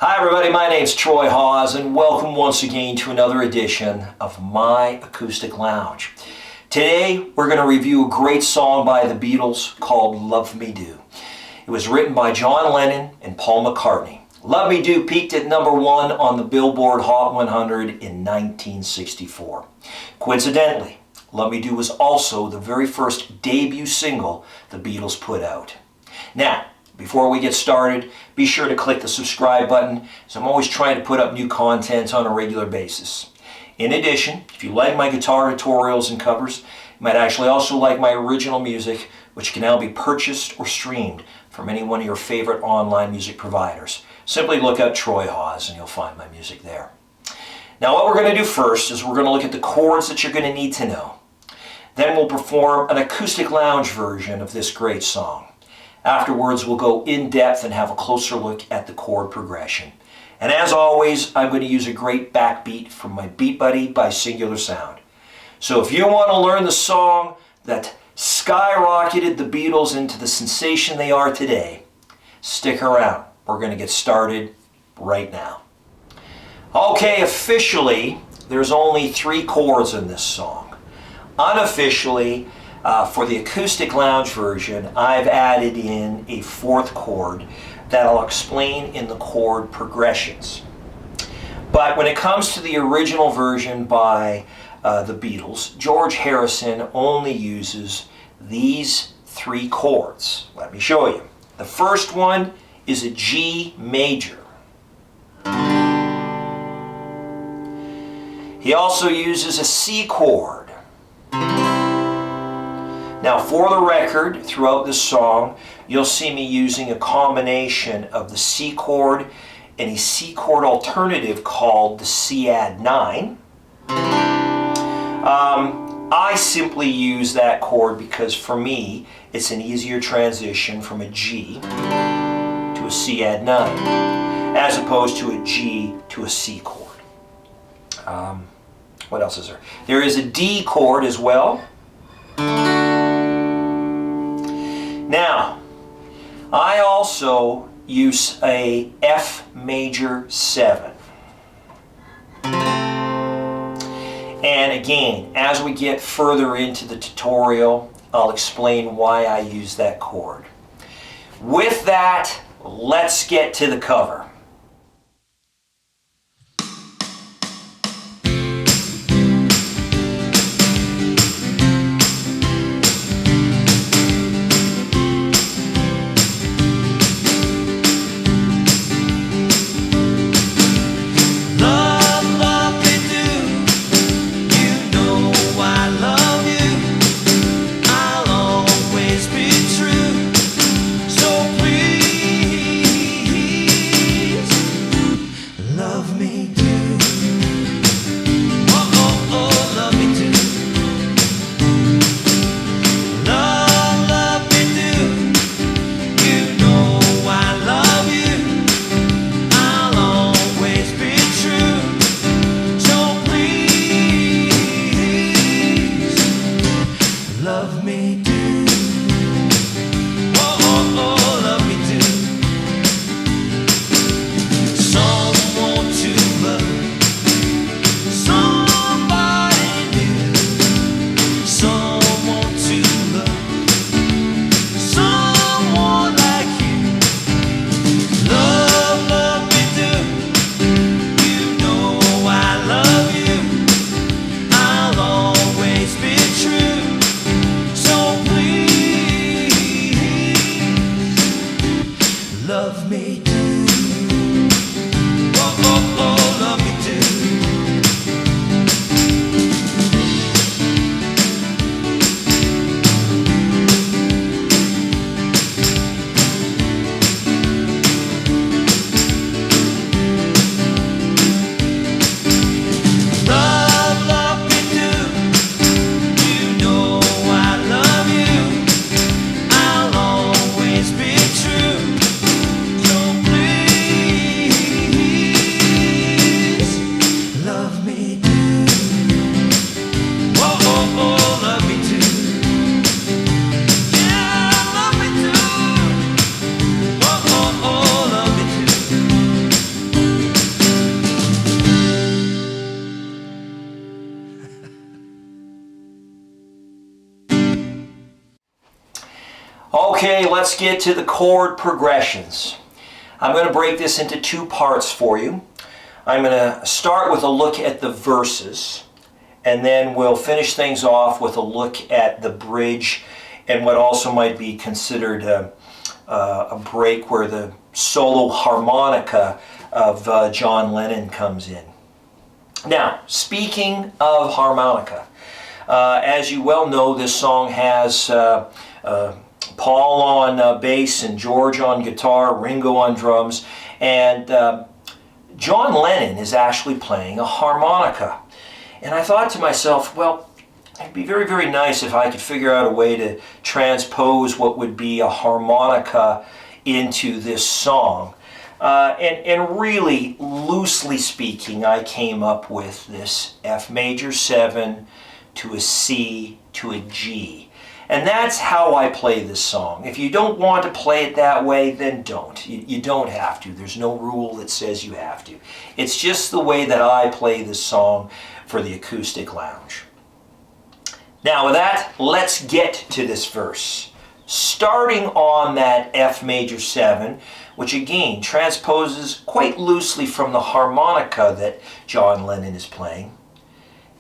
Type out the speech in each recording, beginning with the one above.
Hi everybody, my name's Troy Hawes and welcome once again to another edition of My Acoustic Lounge. Today we're going to review a great song by the Beatles called Love Me Do. It was written by John Lennon and Paul McCartney. Love Me Do peaked at number 1 on the Billboard Hot 100 in 1964. Coincidentally, Love Me Do was also the very first debut single the Beatles put out. Now, before we get started, be sure to click the subscribe button, as I'm always trying to put up new content on a regular basis. In addition, if you like my guitar tutorials and covers, you might actually also like my original music, which can now be purchased or streamed from any one of your favorite online music providers. Simply look up Troy Hawes and you'll find my music there. Now what we're going to do first is we're going to look at the chords that you're going to need to know. Then we'll perform an acoustic lounge version of this great song. Afterwards, we'll go in depth and have a closer look at the chord progression. And as always, I'm going to use a great backbeat from my Beat Buddy by Singular Sound. So if you want to learn the song that skyrocketed the Beatles into the sensation they are today, stick around. We're going to get started right now. Okay, officially, there's only 3 chords in this song. Unofficially, for the acoustic lounge version, I've added in a 4th chord that I'll explain in the chord progressions. But when it comes to the original version by the Beatles, George Harrison only uses these 3 chords. Let me show you. The first one is a G major. He also uses a C chord. Now for the record, throughout this song, you'll see me using a combination of the C chord and a C chord alternative called the C add 9. I simply use that chord because for me, it's an easier transition from a G to a C add 9, as opposed to a G to a C chord. What else is there? There is a D chord as well. Now, I also use a F major 7. And again, as we get further into the tutorial, I'll explain why I use that chord. With that, let's get to the cover. True, don't Okay, let's get to the chord progressions. I'm going to break this into two parts for you. I'm going to start with a look at the verses, and then we'll finish things off with a look at the bridge and what also might be considered a break where the solo harmonica of John Lennon comes in. Now, speaking of harmonica, as you well know, this song has Paul on bass and George on guitar, Ringo on drums, and John Lennon is actually playing a harmonica. And I thought to myself, well, it'd be very, very nice if I could figure out a way to transpose what would be a harmonica into this song. And really, loosely speaking, I came up with this F major 7 to a C to a G. And that's how I play this song. If you don't want to play it that way, then don't. You don't have to. There's no rule that says you have to. It's just the way that I play this song for the acoustic lounge. Now with that, let's get to this verse. Starting on that F major 7, which again transposes quite loosely from the harmonica that John Lennon is playing.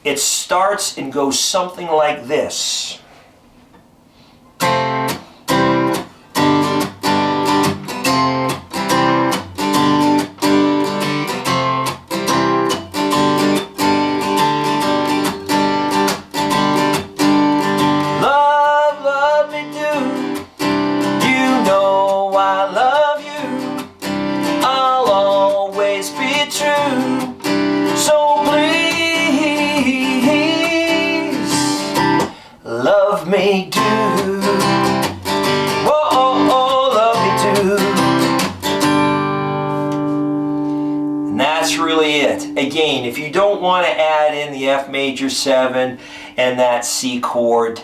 It starts and goes something like this. Love me do. Whoa, oh, oh, love me do. And that's really it. Again, if you don't want to add in the F major 7 and that C chord,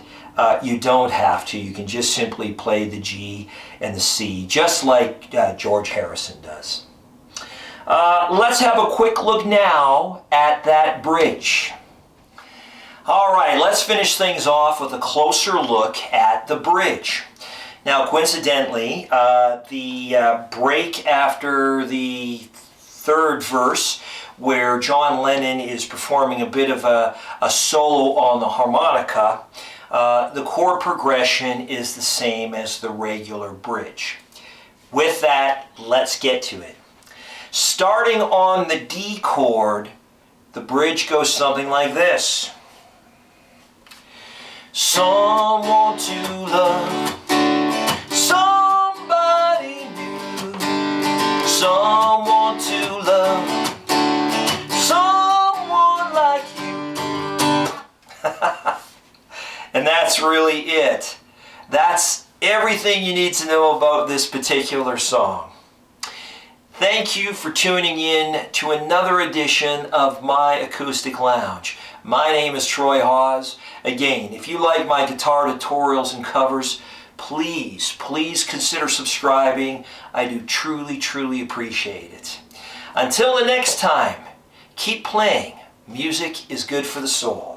you don't have to. You can just simply play the G and the C, just like George Harrison does. Let's have a quick look now at that bridge. All right, let's finish things off with a closer look at the bridge. Now, coincidentally, the break after the third verse, where John Lennon is performing a bit of a solo on the harmonica, the chord progression is the same as the regular bridge. With that, let's get to it. Starting on the D chord, the bridge goes something like this. Someone to love, somebody new, someone to love, someone like you. And that's really it. That's everything you need to know about this particular song. Thank you for tuning in to another edition of My Acoustic Lounge. My name is Troy Hawes. Again, if you like my guitar tutorials and covers, please consider subscribing. I do truly, truly appreciate it. Until the next time, keep playing. Music is good for the soul.